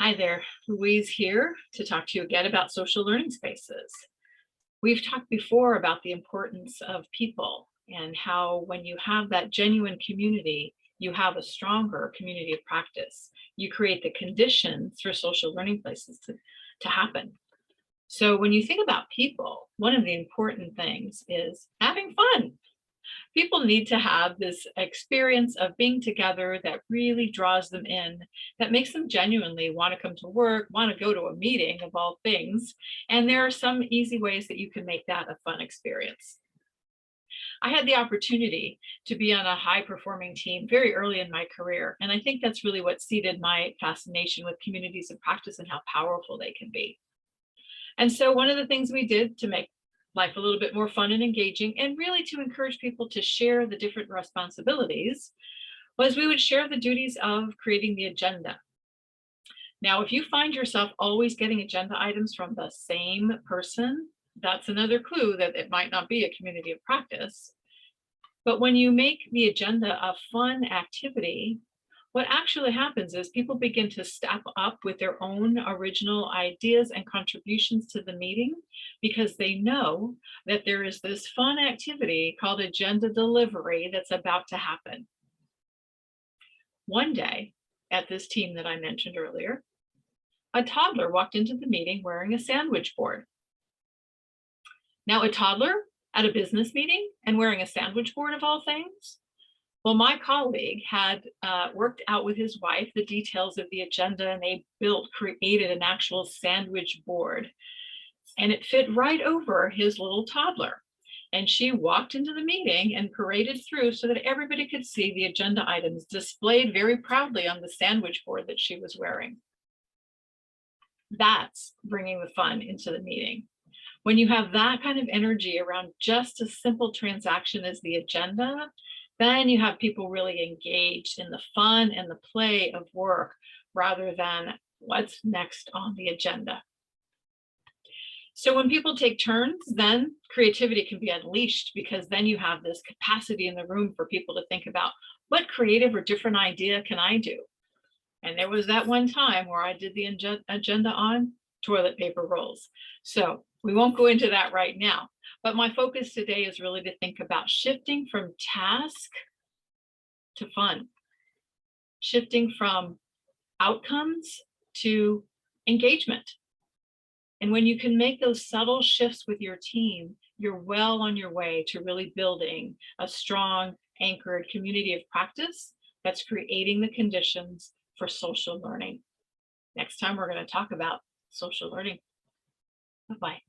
Hi there, Louise here to talk to you again about social learning spaces. We've talked before about the importance of people and how when you have that genuine community, you have a stronger community of practice. You create the conditions for social learning places to happen. So when you think about people, one of the important things is having fun. People need to have this experience of being together that really draws them in, that makes them genuinely want to come to work, want to go to a meeting of all things. And there are some easy ways that you can make that a fun experience. I had the opportunity to be on a high performing team very early in my career. And I think that's really what seeded my fascination with communities of practice and how powerful they can be. And so one of the things we did to make life a little bit more fun and engaging, and really to encourage people to share the different responsibilities, was we would share the duties of creating the agenda. Now, if you find yourself always getting agenda items from the same person, that's another clue that it might not be a community of practice. But when you make the agenda a fun activity, what actually happens is people begin to step up with their own original ideas and contributions to the meeting because they know that there is this fun activity called agenda delivery that's about to happen. One day at this team that I mentioned earlier, a toddler walked into the meeting wearing a sandwich board. Now, a toddler at a business meeting and wearing a sandwich board of all things? Well, my colleague had worked out with his wife the details of the agenda, and they created an actual sandwich board, and it fit right over his little toddler. And she walked into the meeting and paraded through so that everybody could see the agenda items displayed very proudly on the sandwich board that she was wearing. That's bringing the fun into the meeting. When you have that kind of energy around just a simple transaction as the agenda, then you have people really engaged in the fun and the play of work rather than what's next on the agenda. So when people take turns, then creativity can be unleashed because then you have this capacity in the room for people to think about what creative or different idea can I do? And there was that one time where I did the agenda on toilet paper rolls. So we won't go into that right now. But my focus today is really to think about shifting from task to fun, shifting from outcomes to engagement. And when you can make those subtle shifts with your team, you're well on your way to really building a strong, anchored community of practice that's creating the conditions for social learning. Next time, we're going to talk about social learning. Bye-bye.